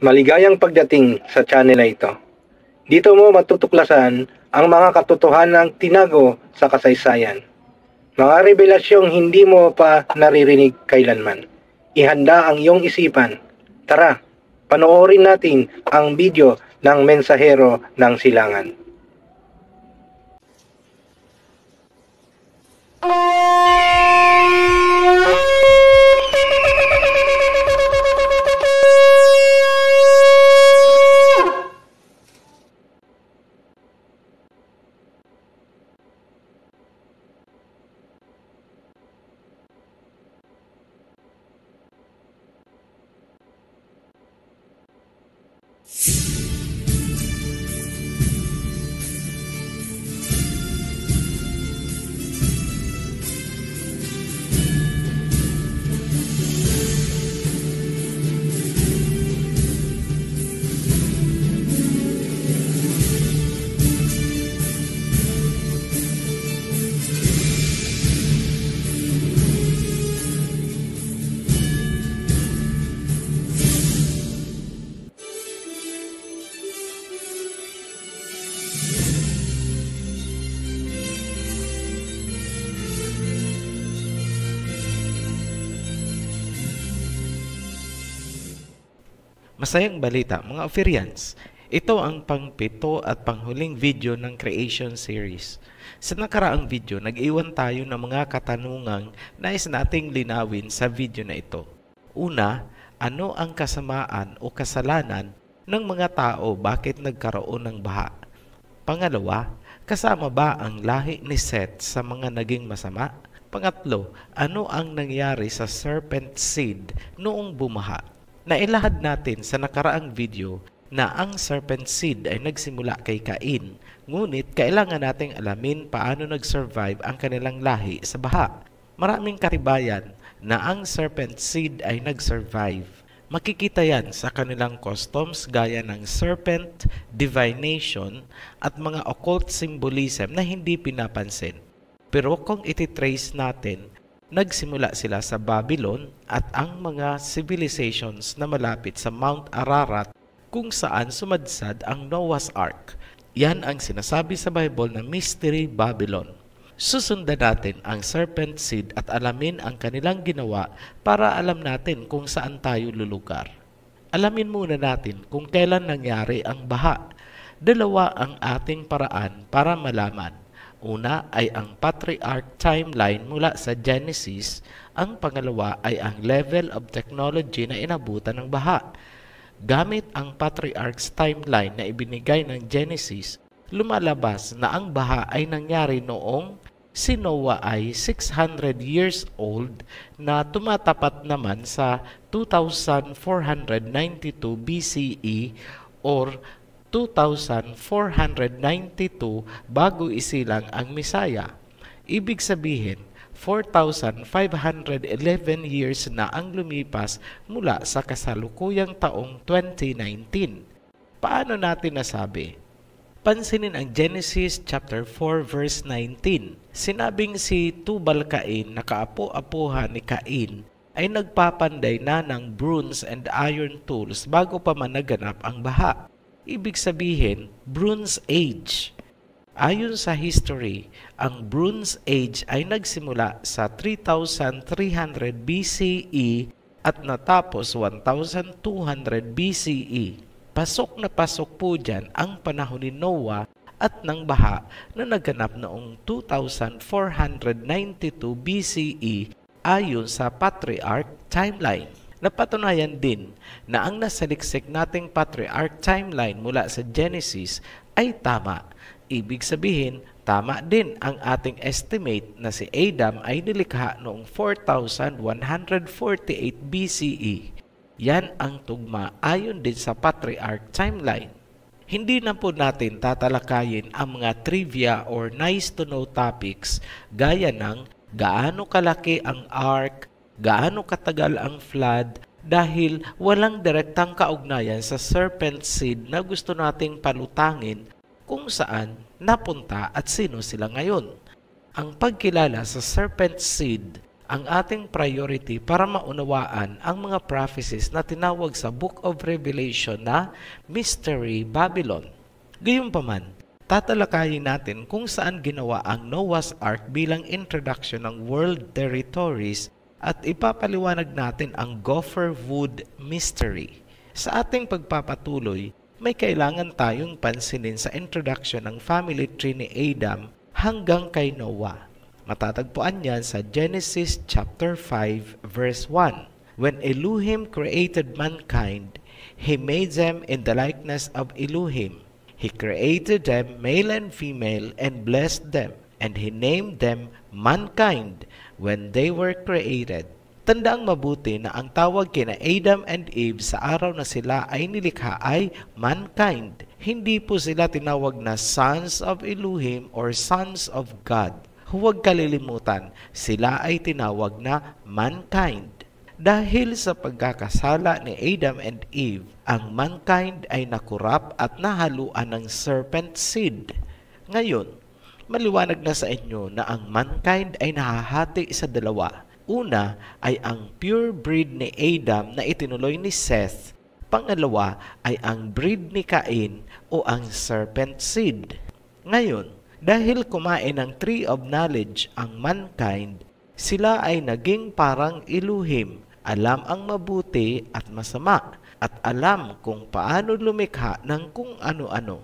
Maligayang pagdating sa channel na ito. Dito mo matutuklasan ang mga katotohanang tinago sa kasaysayan. Mga revelasyong hindi mo pa naririnig kailanman. Ihanda ang iyong isipan. Tara, panoorin natin ang video ng Mensahero ng Silangan. Masayang balita mga Ophirians, ito ang pang-pito at panghuling video ng Creation Series. Sa nakaraang video, nag-iwan tayo ng mga katanungang nais nating linawin sa video na ito. Una, ano ang kasamaan o kasalanan ng mga tao bakit nagkaroon ng baha? Pangalawa, kasama ba ang lahi ni Seth sa mga naging masama? Pangatlo, ano ang nangyari sa serpent seed noong bumaha? Nailahad natin sa nakaraang video na ang serpent seed ay nagsimula kay Cain, ngunit kailangan nating alamin paano nag-survive ang kanilang lahi sa baha. Maraming katibayan na ang serpent seed ay nag-survive. Makikita yan sa kanilang customs gaya ng serpent, divination at mga occult symbolism na hindi pinapansin. Pero kung ititrace natin, nagsimula sila sa Babylon at ang mga civilizations na malapit sa Mount Ararat kung saan sumadsad ang Noah's Ark. Yan ang sinasabi sa Bible na Mystery Babylon. Susundan natin ang serpent seed at alamin ang kanilang ginawa para alam natin kung saan tayo lulugar. Alamin muna natin kung kailan nangyari ang baha. Dalawa ang ating paraan para malaman. Una ay ang patriarch timeline mula sa Genesis, ang pangalawa ay ang level of technology na inabutan ng baha. Gamit ang patriarch's timeline na ibinigay ng Genesis, lumalabas na ang baha ay nangyari noong si Noah ay 600 years old na tumatapat naman sa 2492 BCE or 2492 bago isilang ang Misaya. Ibig sabihin, 4,511 years na ang lumipas mula sa kasalukuyang taong 2019. Paano natin nasabi? Pansinin ang Genesis chapter 4 verse 19. Sinabing si Tubal-Cain na kaapo-apuhan ni Cain ay nagpapanday na ng bronze and iron tools bago pa man naganap ang baha. Ibig sabihin, Bronze Age. Ayon sa history, ang Bronze Age ay nagsimula sa 3,300 BCE at natapos 1,200 BCE. Pasok na pasok po dyan ang panahon ni Noah at ng baha na naganap noong 2,492 BCE ayon sa Patriarch Timeline. Napatunayan din na ang nasaliksik nating Patriarch Timeline mula sa Genesis ay tama. Ibig sabihin, tama din ang ating estimate na si Adam ay nilikha noong 4,148 BCE. Yan ang tugma ayon din sa Patriarch Timeline. Hindi na po natin tatalakayin ang mga trivia or nice to know topics gaya ng gaano kalaki ang ark, gaano katagal ang flood, dahil walang direktang kaugnayan sa serpent seed na gusto nating palutangin kung saan napunta at sino sila ngayon. Ang pagkilala sa serpent seed ang ating priority para maunawaan ang mga prophecies na tinawag sa Book of Revelation na Mystery Babylon. Gayunpaman, tatalakayin natin kung saan ginawa ang Noah's Ark bilang introduction ng world territories at ipapaliwanag natin ang Gopher Wood Mystery. Sa ating pagpapatuloy, may kailangan tayong pansinin sa introduction ng family tree ni Adam hanggang kay Noah. Matatagpuan yan sa Genesis chapter 5 verse 1. When Elohim created mankind, He made them in the likeness of Elohim. He created them male and female and blessed them, and He named them mankind when they were created. Tandaang mabuti na ang tawag kina Adam and Eve sa araw na sila ay nilikha ay mankind. Hindi po sila tinawag na sons of Elohim or sons of God. Huwag kalilimutan, sila ay tinawag na mankind. Dahil sa pagkakasala ni Adam and Eve, ang mankind ay nakurap at nahaluan ng serpent seed. Ngayon, maliwanag na sa inyo na ang mankind ay nahahati sa dalawa. Una ay ang pure breed ni Adam na itinuloy ni Seth. Pangalawa ay ang breed ni Cain o ang serpent seed. Ngayon, dahil kumain ng tree of knowledge ang mankind, sila ay naging parang Elohim, alam ang mabuti at masama, at alam kung paano lumikha ng kung ano-ano.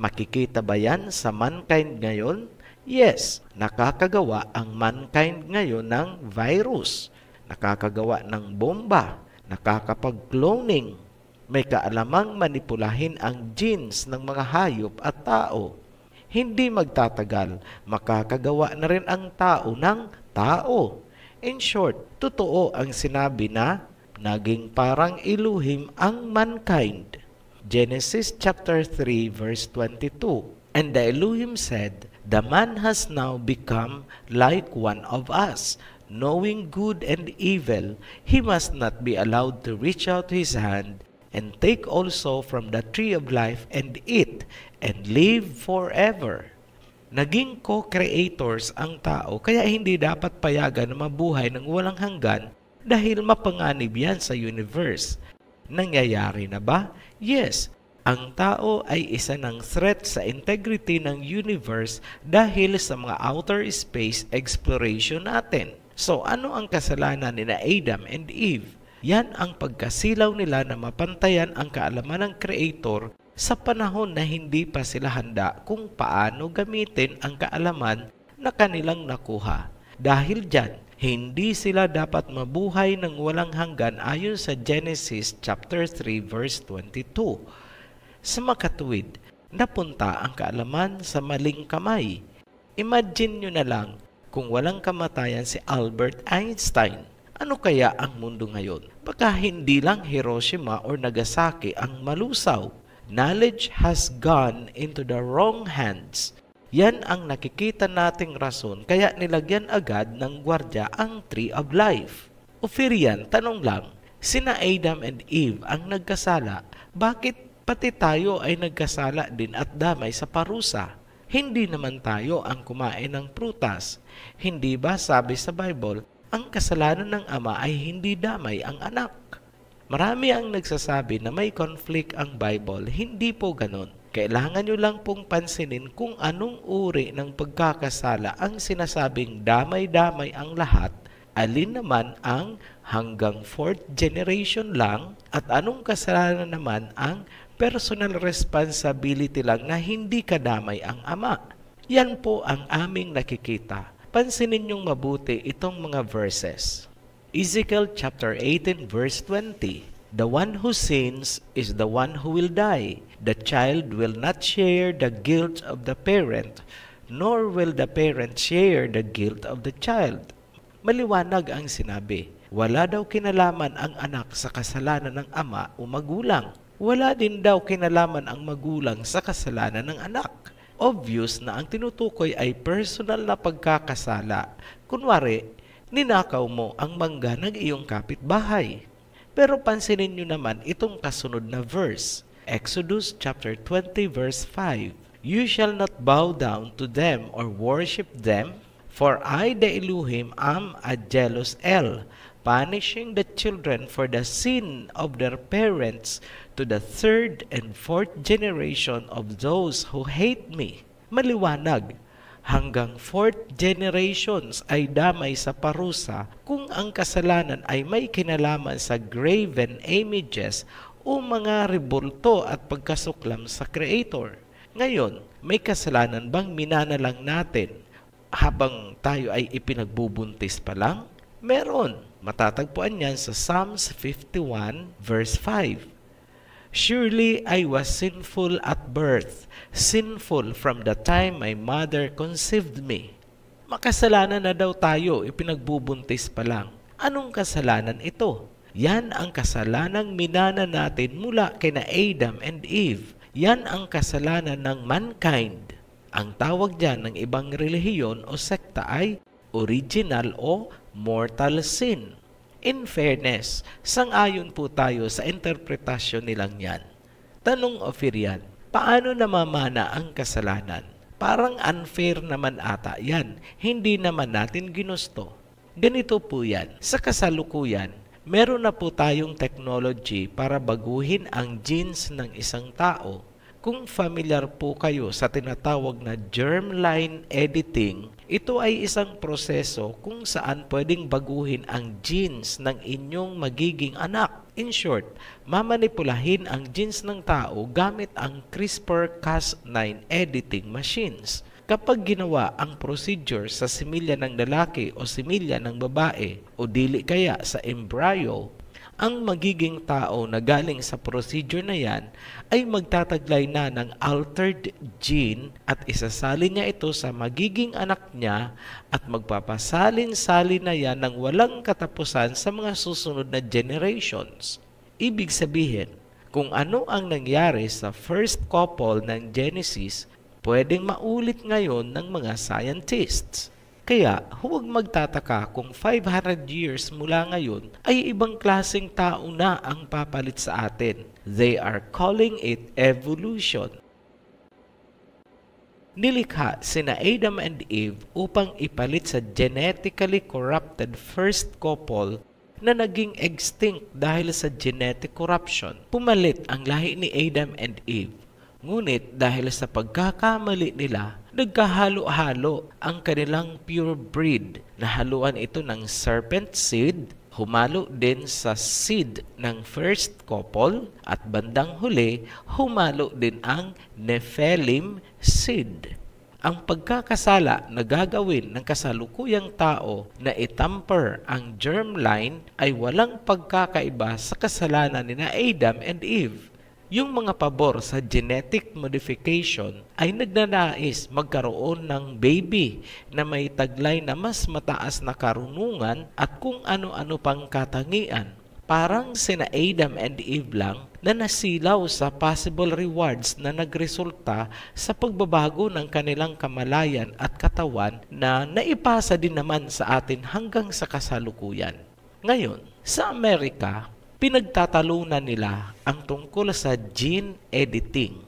Makikita ba yan sa mankind ngayon? Yes, nakakagawa ang mankind ngayon ng virus, nakakagawa ng bomba, nakakapag-cloning, may kaalamang manipulahin ang genes ng mga hayop at tao. Hindi magtatagal, makakagawa na rin ang tao ng tao. In short, totoo ang sinabi na naging parang Elohim ang mankind. Genesis chapter 3 verse 22. And the Elohim said, the man has now become like one of us, knowing good and evil. He must not be allowed to reach out his hand and take also from the tree of life and eat and live forever. Naging co-creators ang tao, kaya hindi dapat payagan na mabuhay ng walang hanggan dahil mapanganib yan sa universe. Nangyayari na ba? Yes, ang tao ay isa ng threat sa integrity ng universe dahil sa mga outer space exploration natin. So ano ang kasalanan ni Adam and Eve? Yan ang pagkasilaw nila na mapantayan ang kaalaman ng Creator sa panahon na hindi pa sila handa kung paano gamitin ang kaalaman na kanilang nakuha. Dahil dyan, hindi sila dapat mabuhay ng walang hanggan ayon sa Genesis chapter 3 verse 22. Sa makatuwid, napunta ang kaalaman sa maling kamay. Imagine nyo na lang kung walang kamatayan si Albert Einstein. Ano kaya ang mundo ngayon? Baka hindi lang Hiroshima or Nagasaki ang malusaw. Knowledge has gone into the wrong hands. Yan ang nakikita nating rason kaya nilagyan agad ng gwardya ang Tree of Life. Ophirian, tanong lang, sina Adam and Eve ang nagkasala, bakit pati tayo ay nagkasala din at damay sa parusa? Hindi naman tayo ang kumain ng prutas. Hindi ba sabi sa Bible, ang kasalanan ng ama ay hindi damay ang anak? Marami ang nagsasabi na may conflict ang Bible. Hindi po ganon. Kailangan nyo lang pong pansinin kung anong uri ng pagkakasala ang sinasabing damay-damay ang lahat, alin naman ang hanggang 4th generation lang, at anong kasalanan naman ang personal responsibility lang na hindi kadamay ang ama. Yan po ang aming nakikita. Pansinin niyong mabuti itong mga verses. Ezekiel chapter 18 verse 20. The one who sins is the one who will die. The child will not share the guilt of the parent, nor will the parent share the guilt of the child. Maliwanag ang sinabi. Wala daw kinalaman ang anak sa kasalanan ng ama o magulang. Wala din daw kinalaman ang magulang sa kasalanan ng anak. Obvious na ang tinutukoy ay personal na pagkakasala. Kunwari, ninakaw mo ang mangga ng iyong kapitbahay. Pero pansinin nyo naman itong kasunod na verse. Exodus chapter 20 verse 5. You shall not bow down to them or worship them, For I, the Elohim, am a jealous El, punishing the children for the sin of their parents to the third and fourth generation of those who hate me. Maliwanag, hanggang fourth generations ay damay sa parusa kung ang kasalanan ay may kinalaman sa graven images o mga rebulto at pagkasuklam sa Creator. Ngayon, may kasalanan bang minanalang natin habang tayo ay ipinagbubuntis pa lang? Meron. Matatagpuan yan sa Psalms 51 verse 5. Surely I was sinful at birth, sinful from the time my mother conceived me. Makasalanan na daw tayo, ipinagbubuntis pa lang. Anong kasalanan ito? Yan ang kasalanang minana natin mula kina Adam and Eve. Yan ang kasalanan ng mankind. Ang tawag dyan ng ibang relihiyon o sekta ay original o mortal sin. In fairness, sang-ayon po tayo sa interpretasyon nilang yan. Tanong Ophirian, paano namamana ang kasalanan? Parang unfair naman ata yan. Hindi naman natin ginusto. Ganito po yan. Sa kasalukuyan, meron na po tayong technology para baguhin ang genes ng isang tao. Kung familiar po kayo sa tinatawag na germline editing, ito ay isang proseso kung saan pwedeng baguhin ang genes ng inyong magiging anak. In short, mamanipulahin ang genes ng tao gamit ang CRISPR-Cas9 editing machines. Kapag ginawa ang procedure sa similya ng lalaki o similya ng babae o dili kaya sa embryo, ang magiging tao na galing sa procedure na yan ay magtataglay na ng altered gene at isasalin niya ito sa magiging anak niya at magpapasalin-salin na yan ng walang katapusan sa mga susunod na generations. Ibig sabihin, kung ano ang nangyari sa first couple ng Genesis, pwedeng maulit ngayon ng mga scientists. Kaya huwag magtataka kung 500 years mula ngayon ay ibang klaseng tao na ang papalit sa atin. They are calling it evolution. Nilikha sina Adam and Eve upang ipalit sa genetically corrupted first couple na naging extinct dahil sa genetic corruption. Pumalit ang lahi ni Adam and Eve. Ngunit dahil sa pagkakamali nila, nagkahalo-halo ang kanilang pure breed. Nahaluan ito ng serpent seed, humalo din sa seed ng first couple, at bandang huli, humalo din ang Nephilim seed. Ang pagkakasala na gagawin ng kasalukuyang tao na itamper ang germline ay walang pagkakaiba sa kasalanan ni Adam and Eve. Yung mga pabor sa genetic modification ay nagnanais magkaroon ng baby na may taglay na mas mataas na karunungan at kung ano-ano pang katangian. Parang sina Adam and Eve lang na nasilaw sa possible rewards na nagresulta sa pagbabago ng kanilang kamalayan at katawan na naipasa din naman sa atin hanggang sa kasalukuyan. Ngayon, sa Amerika, pinagtatalunan nila ang tungkol sa gene editing.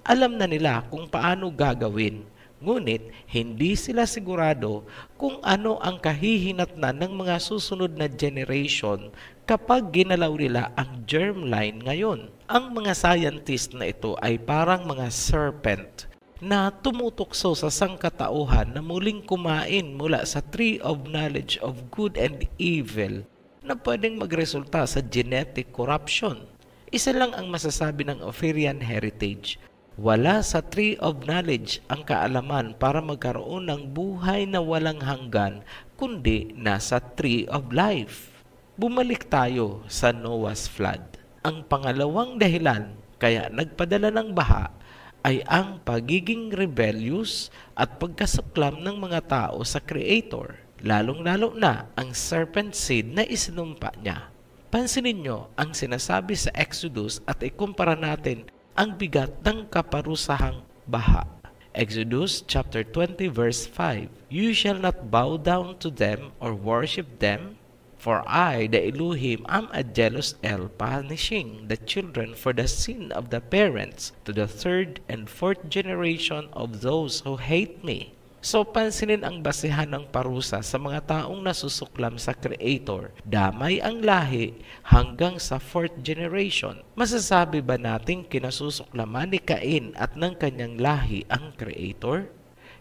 Alam na nila kung paano gagawin, ngunit hindi sila sigurado kung ano ang kahihinatnan ng mga susunod na generation kapag ginalaw nila ang germline ngayon. Ang mga scientist na ito ay parang mga serpent na tumutukso sa sangkatauhan na muling kumain mula sa tree of knowledge of good and evil na pwedeng magresulta sa genetic corruption. Isa lang ang masasabi ng Ophirian heritage. Wala sa tree of knowledge ang kaalaman para magkaroon ng buhay na walang hanggan, kundi nasa tree of life. Bumalik tayo sa Noah's flood. Ang pangalawang dahilan kaya nagpadala ng baha ay ang pagiging rebellious at pagkasuklam ng mga tao sa Creator. Lalong-lalo na ang serpent seed na isinumpa niya. Pansinin nyo ang sinasabi sa Exodus at ikumpara natin ang bigat ng kaparusahang baha. Exodus chapter 20 verse 5. You shall not bow down to them or worship them, for I, the Elohim, am a jealous El, punishing the children for the sin of the parents to the third and fourth generation of those who hate me. So pansinin ang basehan ng parusa sa mga taong nasusuklam sa Creator. Damay ang lahi hanggang sa 4th generation. Masasabi ba nating kinasusuklaman ni Cain at ng kanyang lahi ang Creator?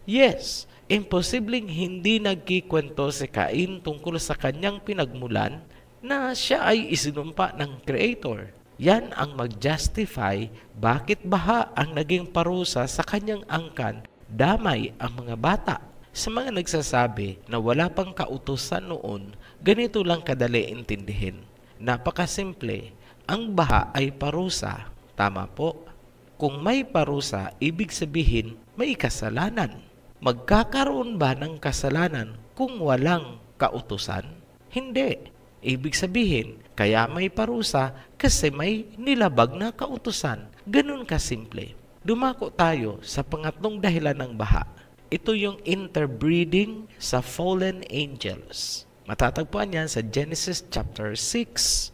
Yes, imposibleng hindi nagkikwento si Cain tungkol sa kanyang pinagmulan na siya ay isinumpa ng Creator. Yan ang mag-justify bakit baha ang naging parusa sa kanyang angkan, damay ang mga bata. Sa mga nagsasabi na wala pang kautusan noon, ganito lang kadali intindihin. Napakasimple, ang baha ay parusa. Tama po. Kung may parusa, ibig sabihin may kasalanan. Magkakaroon ba ng kasalanan kung walang kautusan? Hindi. Ibig sabihin, kaya may parusa kasi may nilabag na kautusan. Ganun kasimple. Dumako tayo sa pangatlong dahilan ng baha. Ito yung interbreeding sa fallen angels. Matatagpuan yan sa Genesis chapter 6,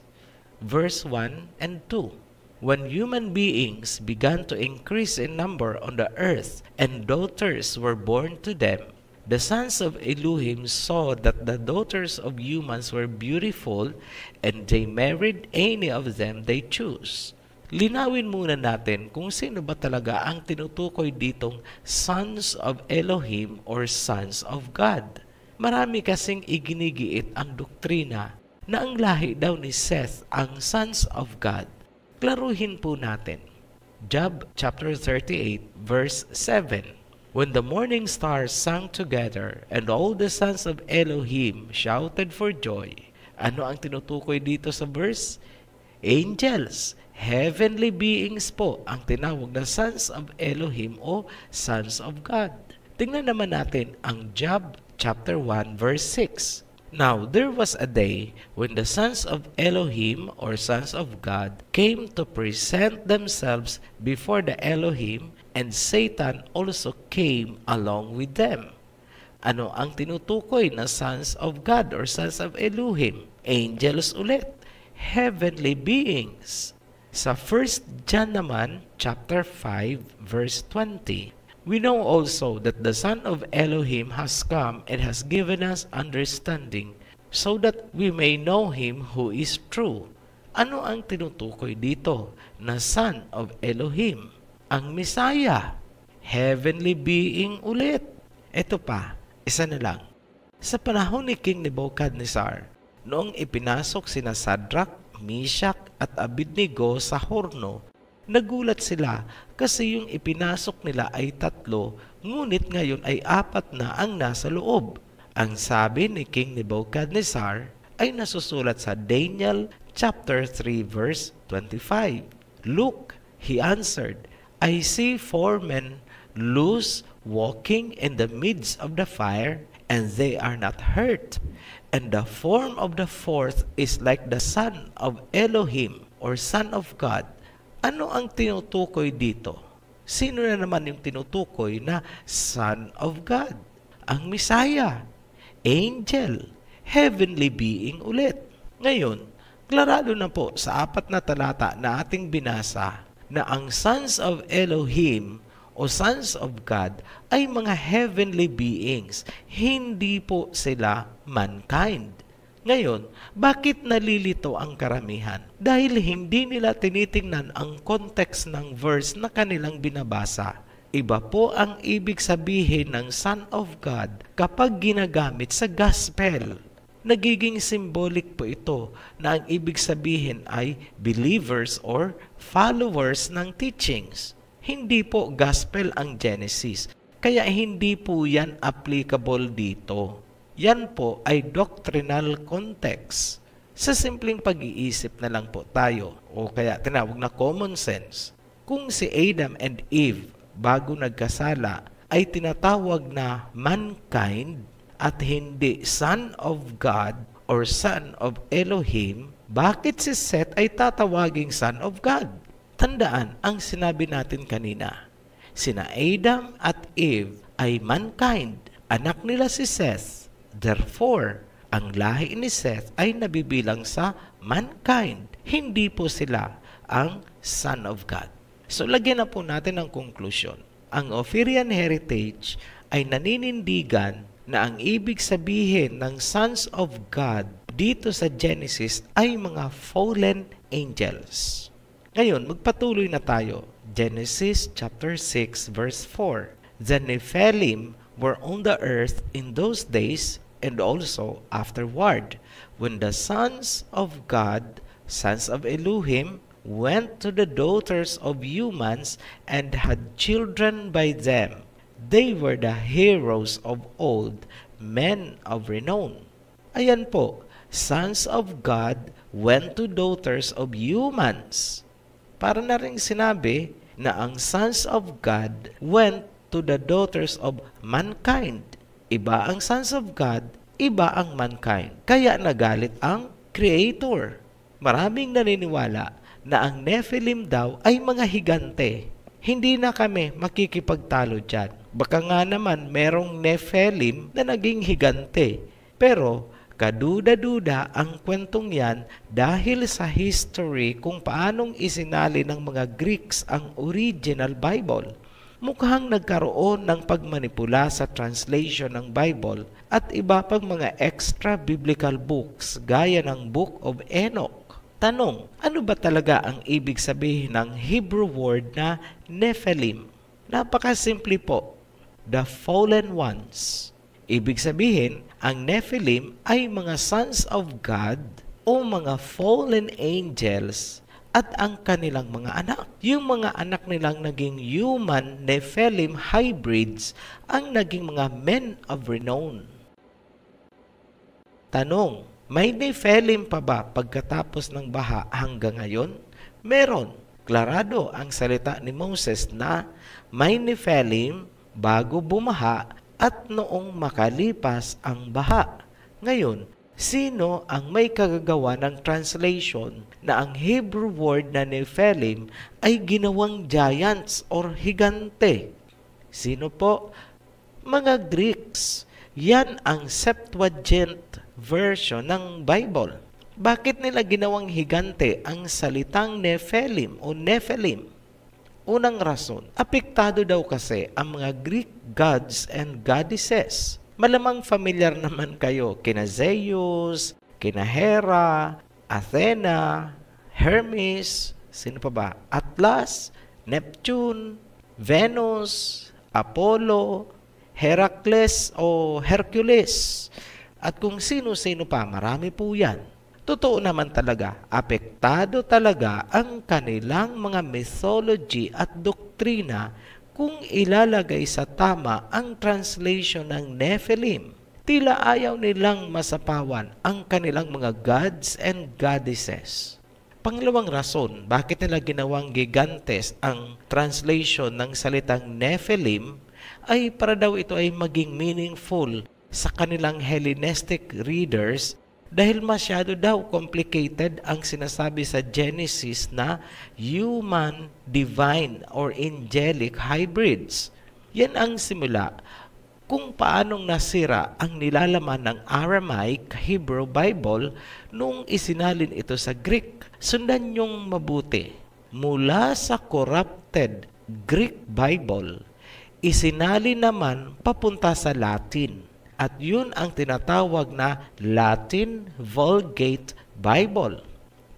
verse 1 and 2. When human beings began to increase in number on the earth and daughters were born to them, the sons of Elohim saw that the daughters of humans were beautiful and they married any of them they chose. Linawin muna natin kung sino ba talaga ang tinutukoy ditong sons of Elohim or sons of God. Marami kasing iginigiit ang doktrina na ang lahi daw ni Seth ang sons of God. Klaruhin po natin. Job chapter 38 verse 7. When the morning stars sang together and all the sons of Elohim shouted for joy. Ano ang tinutukoy dito sa verse? Angels, heavenly beings po ang tinawag na sons of Elohim o sons of God. Tingnan naman natin ang Job chapter 1 verse 6. Now there was a day when the sons of Elohim or sons of God came to present themselves before the Elohim, and Satan also came along with them. Ano ang tinutukoy na sons of God or sons of Elohim? Angels ulit, heavenly beings. Sa 1 John naman, chapter 5, verse 20, we know also that the Son of Elohim has come and has given us understanding so that we may know Him who is true. Ano ang tinutukoy dito na Son of Elohim? Ang Messiah, heavenly being ulit. Ito pa, isa na lang. Sa panahon ni King Nebuchadnezzar, noong ipinasok sina Shadrach, Meshach at Abednego sa horno, nagulat sila kasi yung ipinasok nila ay 3, ngunit ngayon ay 4 na ang nasa loob. Ang sabi ni King Nebuchadnezzar ay nasusulat sa Daniel chapter 3 verse 25. Look, he answered, I see 4 men loose walking in the midst of the fire, and they are not hurt. And the form of the 4th is like the son of Elohim or son of God. Ano ang tinutukoy dito? Sino na naman yung tinutukoy na son of God? Ang Messiah, angel, heavenly being ulit. Ngayon, klarado na po sa 4 na talata na ating binasa na ang sons of Elohim o sons of God ay mga heavenly beings. Hindi po sila mankind. Ngayon, bakit nalilito ang karamihan? Dahil hindi nila tinitingnan ang context ng verse na kanilang binabasa. Iba po ang ibig sabihin ng Son of God kapag ginagamit sa gospel. Nagiging symbolic po ito na ang ibig sabihin ay believers or followers ng teachings. Hindi po gospel ang Genesis, kaya hindi po yan applicable dito. Yan po ay doctrinal context. Sa simpleng pag-iisip na lang po tayo, o kaya tinawag na common sense. Kung si Adam and Eve bago nagkasala ay tinatawag na mankind at hindi son of God or son of Elohim, bakit si Seth ay tatawaging son of God? Tandaan ang sinabi natin kanina. Sina Adam at Eve ay mankind, anak nila si Seth. Therefore, ang lahi ni Seth ay nabibilang sa mankind. Hindi po sila ang son of God. So, lagyan na po natin ang conclusion. Ang Ophirian heritage ay naninindigan na ang ibig sabihin ng sons of God dito sa Genesis ay mga fallen angels. Ngayon, magpatuloy na tayo. Genesis chapter 6 verse 4. The Nephilim were on the earth in those days and also afterward, when the sons of God, sons of Elohim, went to the daughters of humans and had children by them. They were the heroes of old, men of renown. Ayan po, sons of God went to daughters of humans. Para na rin sinabi na ang sons of God went to the daughters of mankind. Iba ang sons of God, iba ang mankind. Kaya nagalit ang Creator. Maraming naniniwala na ang Nephilim daw ay mga higante. Hindi na kami makikipagtalo dyan. Baka nga naman merong Nephilim na naging higante. Pero kaduda-duda ang kwentong yan dahil sa history kung paanong isinali ng mga Greeks ang original Bible. Mukhang nagkaroon ng pagmanipula sa translation ng Bible at iba pang mga extra biblical books gaya ng Book of Enoch. Tanong, ano ba talaga ang ibig sabihin ng Hebrew word na Nephilim? Napakasimple po, the fallen ones. Ibig sabihin, ang Nephilim ay mga sons of God o mga fallen angels at ang kanilang mga anak. Yung mga anak nilang naging human Nephilim hybrids ang naging mga men of renown. Tanong, may Nephilim pa ba pagkatapos ng baha hanggang ngayon? Meron. Klarado ang salita ni Moses na may Nephilim bago bumaha at noong makalipas ang baha. Ngayon, sino ang may kagagawa ng translation na ang Hebrew word na Nephilim ay ginawang giants or higante? Sino po? Mga Greeks. Yan ang Septuagint version ng Bible. Bakit nila ginawang higante ang salitang Nephilim o Nephilim? Unang rason, apektado daw kasi ang mga Greek gods and goddesses. Malamang familiar naman kayo kina Zeus, kina Hera, Athena, Hermes, sino pa ba? Atlas, Neptune, Venus, Apollo, Heracles o Hercules. At kung sino-sino pa, marami po yan. Totoo naman talaga, apektado talaga ang kanilang mga mythology at doktrina kung ilalagay sa tama ang translation ng Nephilim. Tila ayaw nilang masapawan ang kanilang mga gods and goddesses. Pangalawang rason, bakit nila ginawang gigantes ang translation ng salitang Nephilim ay para daw ito ay maging meaningful sa kanilang Hellenistic readers dahil masyado daw complicated ang sinasabi sa Genesis na human, divine, or angelic hybrids. Yan ang simula kung paanong nasira ang nilalaman ng Aramaic Hebrew Bible nung isinalin ito sa Greek. Sundan niyong mabuti. Mula sa corrupted Greek Bible, isinali naman papunta sa Latin. At yun ang tinatawag na Latin Vulgate Bible.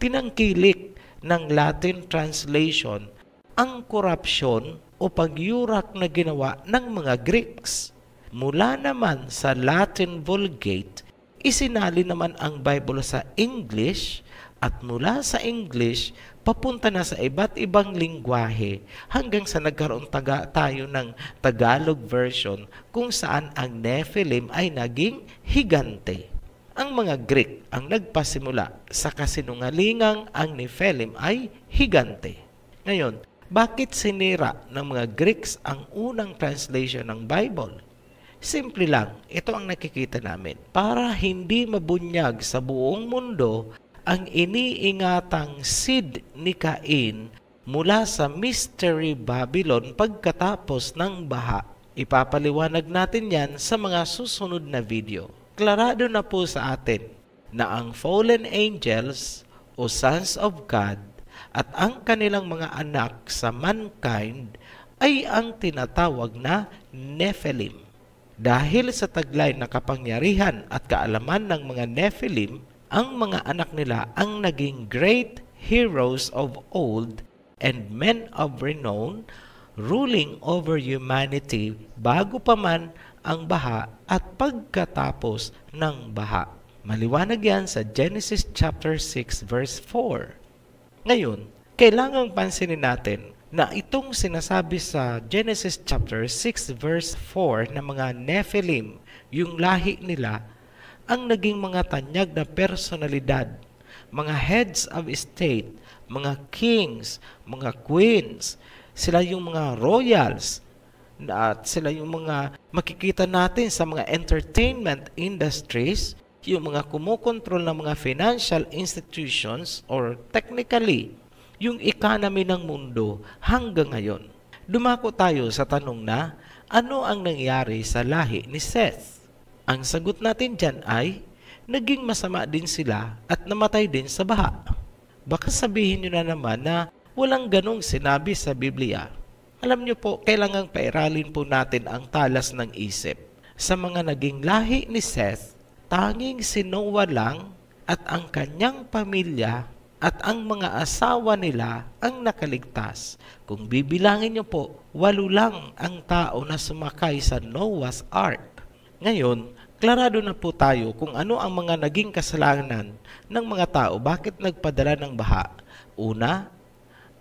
Tinangkilik ng Latin translation ang korupsyon o pagyurak na ginawa ng mga Greeks. Mula naman sa Latin Vulgate, isinali naman ang Bible sa English at mula sa English, papunta na sa iba't ibang lingwahe hanggang sa nagkaroon tayo ng Tagalog version kung saan ang Nephilim ay naging higante. Ang mga Greek ang nagpasimula sa kasinungalingang ang Nephilim ay higante. Ngayon, bakit sinira ng mga Greeks ang unang translation ng Bible? Simple lang, ito ang nakikita namin. Para hindi mabunyag sa buong mundo ang iniingatang seed ni Cain mula sa Mystery Babylon pagkatapos ng baha. Ipapaliwanag natin yan sa mga susunod na video. Klarado na po sa atin na ang fallen angels o sons of God at ang kanilang mga anak sa mankind ay ang tinatawag na Nephilim. Dahil sa taglay na kapangyarihan at kaalaman ng mga Nephilim, ang mga anak nila ang naging great heroes of old and men of renown, ruling over humanity bago pa man ang baha at pagkatapos ng baha. Maliwanag yan sa Genesis chapter 6 verse 4. Ngayon, kailangang pansinin natin na itong sinasabi sa Genesis chapter 6 verse 4 na mga Nephilim, yung lahi nila, ang naging mga tanyag na personalidad, mga heads of state, mga kings, mga queens, sila yung mga royals, at sila yung mga makikita natin sa mga entertainment industries, yung mga kumukontrol ng mga financial institutions or technically, yung economy ng mundo hanggang ngayon. Dumako tayo sa tanong na, ano ang nangyari sa lahi ni Seth? Ang sagot natin dyan ay, naging masama din sila at namatay din sa baha. Baka sabihin nyo na naman na walang ganong sinabi sa Biblia. Alam nyo po, kailangang pairalin po natin ang talas ng isip. Sa mga naging lahi ni Seth, tanging si Noah lang at ang kanyang pamilya at ang mga asawa nila ang nakaligtas. Kung bibilangin nyo po, 8 lang ang tao na sumakay sa Noah's Ark. Ngayon, klarado na po tayo kung ano ang mga naging kasalanan ng mga tao, bakit nagpadala ng baha. Una,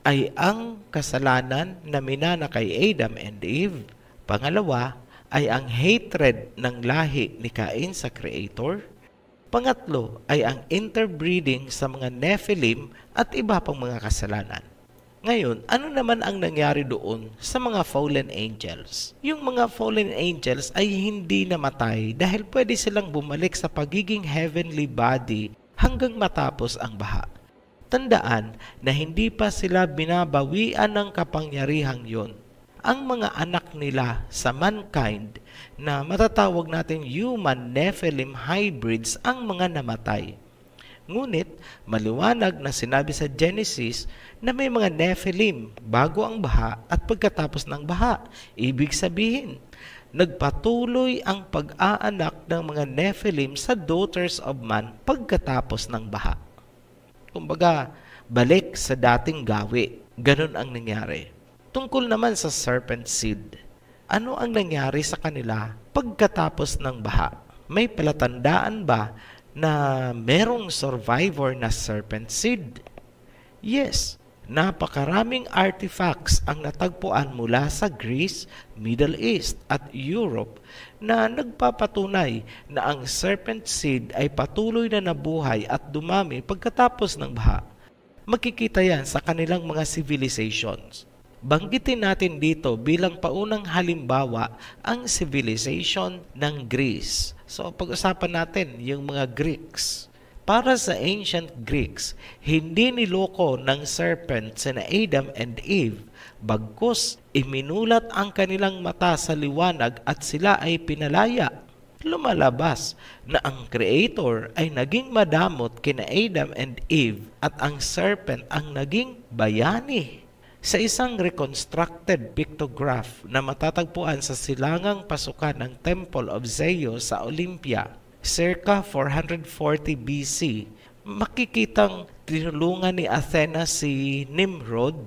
ay ang kasalanan na minana kay Adam and Eve. Pangalawa, ay ang hatred ng lahi ni Cain sa Creator. Pangatlo ay ang interbreeding sa mga Nephilim at iba pang mga kasalanan. Ngayon, ano naman ang nangyari doon sa mga fallen angels? Yung mga fallen angels ay hindi namatay dahil pwede silang bumalik sa pagiging heavenly body hanggang matapos ang baha. Tandaan na hindi pa sila binabawian ng kapangyarihang yon. Ang mga anak nila sa mankind na matatawag natin human Nephilim hybrids ang mga namatay. Ngunit, maliwanag na sinabi sa Genesis na may mga Nephilim bago ang baha at pagkatapos ng baha. Ibig sabihin, nagpatuloy ang pag-aanak ng mga Nephilim sa daughters of man pagkatapos ng baha. Kumbaga, balik sa dating gawi. Ganon ang nangyari. Tungkol naman sa serpent seed, ano ang nangyari sa kanila pagkatapos ng baha? May palatandaan ba na merong survivor na serpent seed? Yes, napakaraming artifacts ang natagpuan mula sa Greece, Middle East at Europe na nagpapatunay na ang serpent seed ay patuloy na nabuhay at dumami pagkatapos ng baha. Makikita yan sa kanilang mga civilizations. Banggitin natin dito bilang paunang halimbawa ang civilization ng Greece. So pag-usapan natin yung mga Greeks. Para sa ancient Greeks, hindi niloko ng serpent sina Adam and Eve, bagkus iminulat ang kanilang mata sa liwanag at sila ay pinalaya. Lumalabas na ang Creator ay naging madamot kina Adam and Eve at ang serpent ang naging bayani. Sa isang reconstructed pictograph na matatagpuan sa silangang pasukan ng Temple of Zeus sa Olympia, circa 440 BC, makikitang tinulungan ni Athena si Nimrod,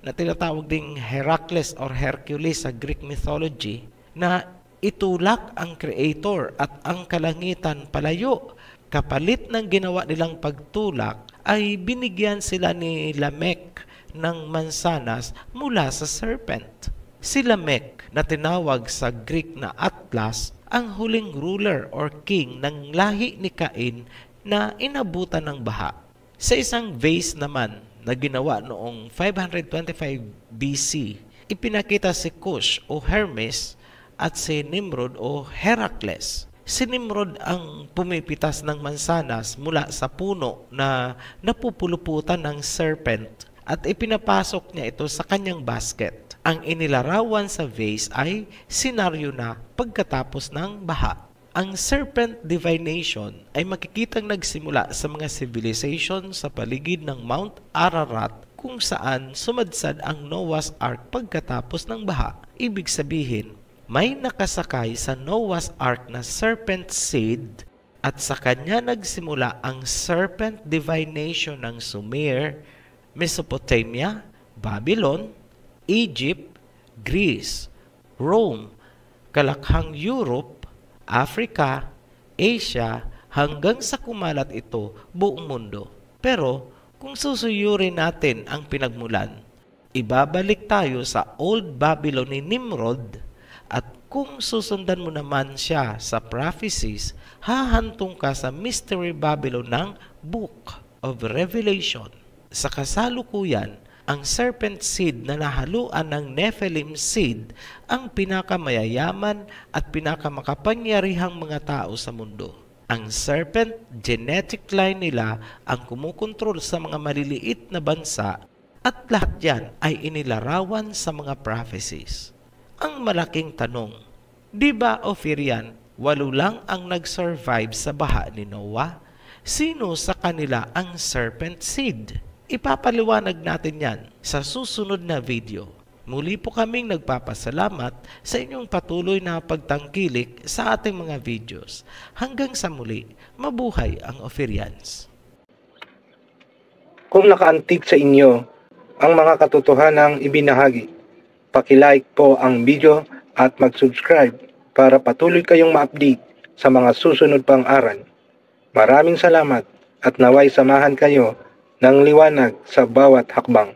na tinatawag ding Heracles or Hercules sa Greek mythology, na itulak ang Creator at ang kalangitan palayo. Kapalit ng ginawa nilang pagtulak ay binigyan sila ni Lamech ng mansanas mula sa serpent. Si Lamech na tinawag sa Greek na Atlas ang huling ruler or king ng lahi ni Cain na inabutan ng baha. Sa isang vase naman na ginawa noong 525 BC, ipinakita si Cush o Hermes at si Nimrod o Heracles. Si Nimrod ang pumipitas ng mansanas mula sa puno na napupuluputan ng serpent at ipinapasok niya ito sa kanyang basket. Ang inilarawan sa vase ay senaryo na pagkatapos ng baha. Ang serpent divination ay makikitang nagsimula sa mga civilization sa paligid ng Mount Ararat kung saan sumadsad ang Noah's Ark pagkatapos ng baha. Ibig sabihin, may nakasakay sa Noah's Ark na serpent seed at sa kanya nagsimula ang serpent divination ng Sumer, Mesopotamia, Babylon, Egypt, Greece, Rome, kalakhang Europe, Africa, Asia, hanggang sa kumalat ito buong mundo. Pero kung susuyurin natin ang pinagmulan, ibabalik tayo sa Old Babylon ni Nimrod at kung susundan mo naman siya sa prophecies, hahantong ka sa Mystery Babylon ng Book of Revelation. Sa kasalukuyan, ang serpent seed na nahaluan ng Nephilim seed ang pinakamayayaman at pinakamakapangyarihang mga tao sa mundo. Ang serpent genetic line nila ang kumukontrol sa mga maliliit na bansa at lahat yan ay inilarawan sa mga prophecies. Ang malaking tanong, di ba Ophirian, 8 lang ang nag-survive sa baha ni Noah? Sino sa kanila ang serpent seed? Ipapaliwanag natin yan sa susunod na video. Muli po kaming nagpapasalamat sa inyong patuloy na pagtangkilik sa ating mga videos. Hanggang sa muli, mabuhay ang Ophirians. Kung nakaantig sa inyo ang mga katotohanang ibinahagi, paki-like po ang video at mag-subscribe para patuloy kayong ma-update sa mga susunod pang aral. Maraming salamat at naway samahan kayo ng liwanag sa bawat hakbang.